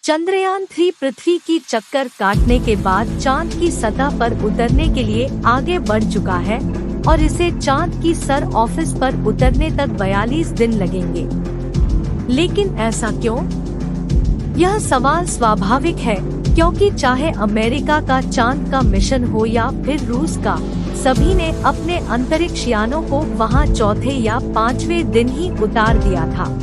चंद्रयान 3 पृथ्वी की चक्कर काटने के बाद चांद की सतह पर उतरने के लिए आगे बढ़ चुका है और इसे चांद की सरफेस पर उतरने तक 42 दिन लगेंगे। लेकिन ऐसा क्यों? यह सवाल स्वाभाविक है, क्योंकि चाहे अमेरिका का चांद का मिशन हो या फिर रूस का, सभी ने अपने अंतरिक्ष यानों को वहां चौथे या पांचवें दिन ही उतार दिया था।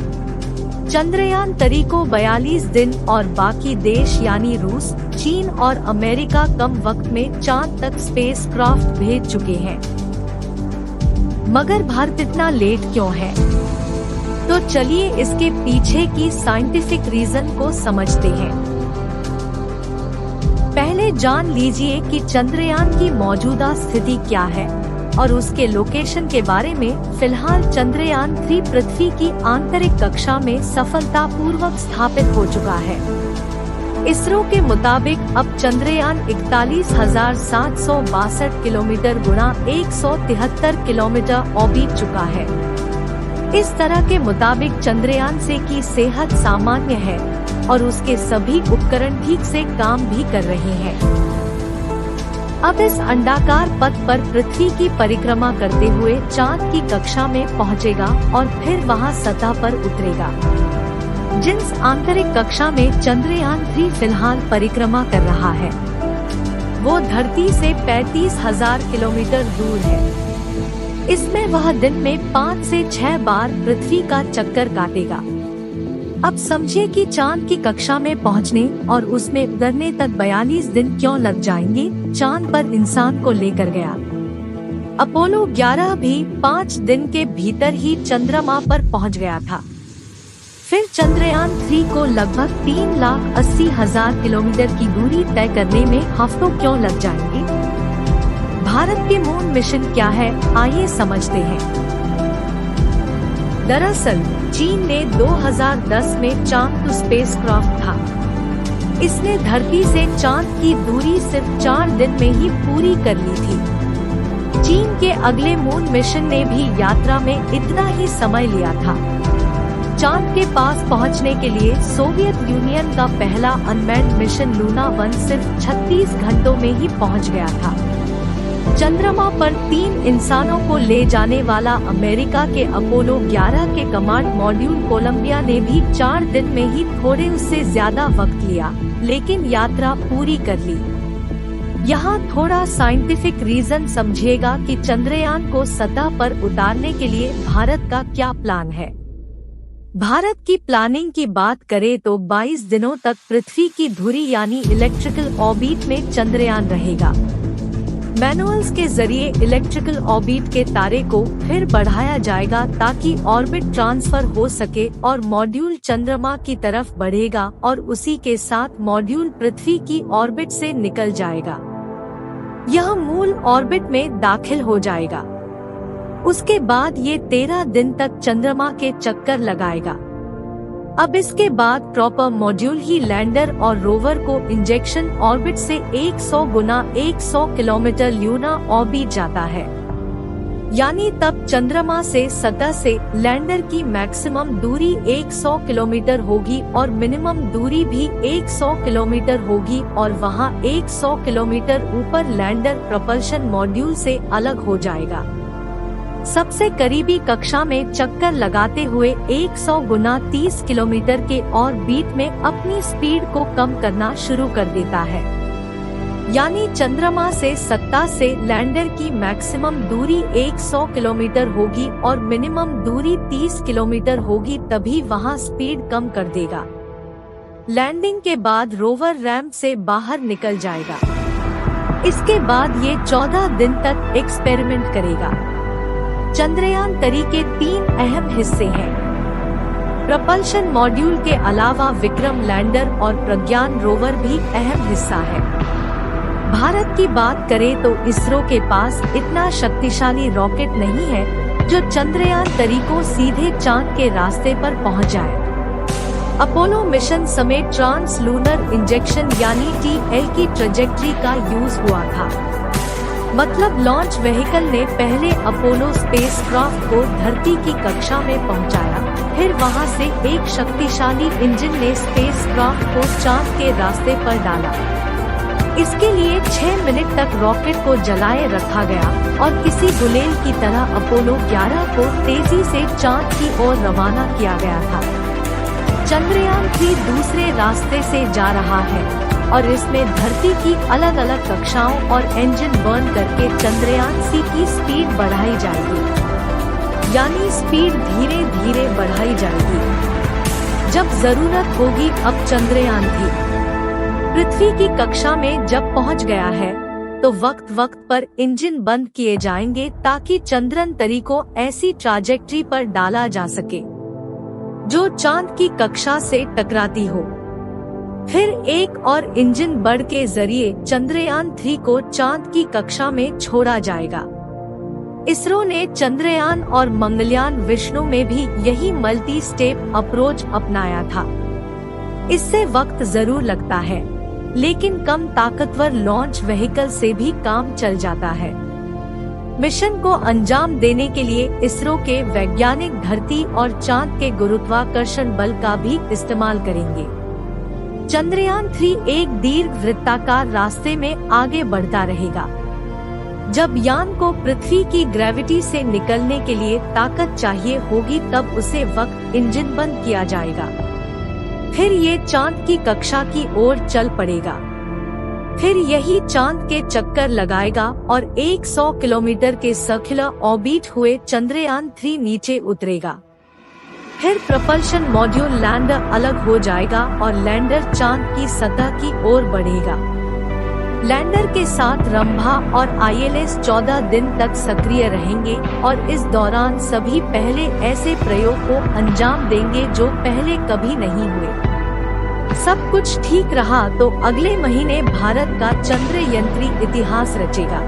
चंद्रयान 3 को 42 दिन और बाकी देश यानी रूस, चीन और अमेरिका कम वक्त में चांद तक स्पेसक्राफ्ट भेज चुके हैं। मगर भारत इतना लेट क्यों है? तो चलिए इसके पीछे की साइंटिफिक रीजन को समझते हैं। पहले जान लीजिए कि चंद्रयान की मौजूदा स्थिति क्या है और उसके लोकेशन के बारे में। फिलहाल चंद्रयान 3 पृथ्वी की आंतरिक कक्षा में सफलतापूर्वक स्थापित हो चुका है। इसरो के मुताबिक अब चंद्रयान 41,762 किलोमीटर गुणा 173 किलोमीटर ऑर्बिट चुका है। इस तरह के मुताबिक चंद्रयान से की सेहत सामान्य है और उसके सभी उपकरण ठीक से काम भी कर रहे हैं। अब इस अंडाकार पथ पर पृथ्वी की परिक्रमा करते हुए चांद की कक्षा में पहुंचेगा और फिर वहां सतह पर उतरेगा। जिस आंतरिक कक्षा में चंद्रयान 3 फिलहाल परिक्रमा कर रहा है, वो धरती से 35,000 किलोमीटर दूर है। इसमें वह दिन में 5 से 6 बार पृथ्वी का चक्कर काटेगा। अब समझिए कि चांद की कक्षा में पहुंचने और उसमें उतरने तक 42 दिन क्यों लग जाएंगे। चांद पर इंसान को लेकर गया अपोलो 11 भी 5 दिन के भीतर ही चंद्रमा पर पहुंच गया था। फिर चंद्रयान 3 को लगभग 3,80,000 किलोमीटर की दूरी तय करने में हफ्तों क्यों लग जाएंगे। भारत के मून मिशन क्या है, आइए समझते हैं। दरअसल चीन ने 2010 में चांद स्पेसक्राफ्ट था। इसने धरती से चांद की दूरी सिर्फ 4 दिन में ही पूरी कर ली थी। चीन के अगले मून मिशन ने भी यात्रा में इतना ही समय लिया था। चांद के पास पहुंचने के लिए सोवियत यूनियन का पहला अनमैन्ड मिशन लूना 1 सिर्फ 36 घंटों में ही पहुंच गया था। चंद्रमा पर 3 इंसानों को ले जाने वाला अमेरिका के अपोलो 11 के कमांड मॉड्यूल कोलंबिया ने भी 4 दिन में ही थोड़े उससे ज्यादा वक्त लिया, लेकिन यात्रा पूरी कर ली। यहाँ थोड़ा साइंटिफिक रीजन समझिएगा कि चंद्रयान को सतह पर उतारने के लिए भारत का क्या प्लान है। भारत की प्लानिंग की बात करें तो 22 दिनों तक पृथ्वी की धुरी यानी इलेक्ट्रिकल ऑर्बिट में चंद्रयान रहेगा। मैनुअल्स के जरिए इलेक्ट्रिकल ऑर्बिट के तारे को फिर बढ़ाया जाएगा ताकि ऑर्बिट ट्रांसफर हो सके और मॉड्यूल चंद्रमा की तरफ बढ़ेगा और उसी के साथ मॉड्यूल पृथ्वी की ऑर्बिट से निकल जाएगा। यह मूल ऑर्बिट में दाखिल हो जाएगा। उसके बाद ये 13 दिन तक चंद्रमा के चक्कर लगाएगा। अब इसके बाद प्रॉपर मॉड्यूल ही लैंडर और रोवर को इंजेक्शन ऑर्बिट से 100 गुना 100 किलोमीटर ल्यूना ऑर्बिट जाता है। यानी तब चंद्रमा से सतह से लैंडर की मैक्सिमम दूरी 100 किलोमीटर होगी और मिनिमम दूरी भी 100 किलोमीटर होगी और वहां 100 किलोमीटर ऊपर लैंडर प्रपल्शन मॉड्यूल से अलग हो जाएगा। सबसे करीबी कक्षा में चक्कर लगाते हुए 100 गुना 30 किलोमीटर के ऑर्बिट में अपनी स्पीड को कम करना शुरू कर देता है। यानी चंद्रमा से सतह से लैंडर की मैक्सिमम दूरी 100 किलोमीटर होगी और मिनिमम दूरी 30 किलोमीटर होगी, तभी वहां स्पीड कम कर देगा। लैंडिंग के बाद रोवर रैंप से बाहर निकल जाएगा। इसके बाद ये 14 दिन तक एक्सपेरिमेंट करेगा। चंद्रयान 3 के 3 अहम हिस्से हैं। प्रपल्शन मॉड्यूल के अलावा विक्रम लैंडर और प्रज्ञान रोवर भी अहम हिस्सा है। भारत की बात करें तो इसरो के पास इतना शक्तिशाली रॉकेट नहीं है जो चंद्रयान 3 को सीधे चांद के रास्ते पर पहुंच जाए। अपोलो मिशन समेत ट्रांस लूनर इंजेक्शन यानी TL की ट्रेजेक्ट्री का यूज हुआ था। मतलब लॉन्च व्हीकल ने पहले अपोलो स्पेसक्राफ्ट को धरती की कक्षा में पहुंचाया, फिर वहां से एक शक्तिशाली इंजन ने स्पेसक्राफ्ट को चांद के रास्ते पर डाला। इसके लिए 6 मिनट तक रॉकेट को जलाए रखा गया और किसी गुलेल की तरह अपोलो 11 को तेजी से चांद की ओर रवाना किया गया था। चंद्रयान 3 दूसरे रास्ते से जा रहा है और इसमें धरती की अलग अलग कक्षाओं और इंजन बर्न करके चंद्रयान C की स्पीड बढ़ाई जाएगी, यानी स्पीड धीरे धीरे बढ़ाई जाएगी। जब जरूरत होगी अब चंद्रयान 3 पृथ्वी की कक्षा में जब पहुंच गया है तो वक्त वक्त पर इंजन बंद किए जाएंगे ताकि चंद्रयान 3 को ऐसी ट्रैजेक्टरी पर डाला जा सके जो चांद की कक्षा से टकराती हो। फिर एक और इंजन बढ़ के जरिए चंद्रयान 3 को चांद की कक्षा में छोड़ा जाएगा। इसरो ने चंद्रयान और मंगलयान विष्णु में भी यही मल्टी स्टेप अप्रोच अपनाया था। इससे वक्त जरूर लगता है, लेकिन कम ताकतवर लॉन्च व्हीकल से भी काम चल जाता है। मिशन को अंजाम देने के लिए इसरो के वैज्ञानिक धरती और चांद के गुरुत्वाकर्षण बल का भी इस्तेमाल करेंगे। चंद्रयान 3 एक दीर्घ वृत्ताकार रास्ते में आगे बढ़ता रहेगा। जब यान को पृथ्वी की ग्रेविटी से निकलने के लिए ताकत चाहिए होगी तब उसे वक्त इंजन बंद किया जाएगा। फिर ये चांद की कक्षा की ओर चल पड़ेगा। फिर यही चांद के चक्कर लगाएगा और 100 किलोमीटर के सर्कुलर ऑर्बिट हुए चंद्रयान 3 नीचे उतरेगा। फिर propulsion मॉड्यूल लैंडर अलग हो जाएगा और लैंडर चांद की सतह की ओर बढ़ेगा। लैंडर के साथ रंभा और ILS 14 दिन तक सक्रिय रहेंगे और इस दौरान सभी पहले ऐसे प्रयोग को अंजाम देंगे जो पहले कभी नहीं हुए। सब कुछ ठीक रहा तो अगले महीने भारत का चंद्रयान 3 इतिहास रचेगा।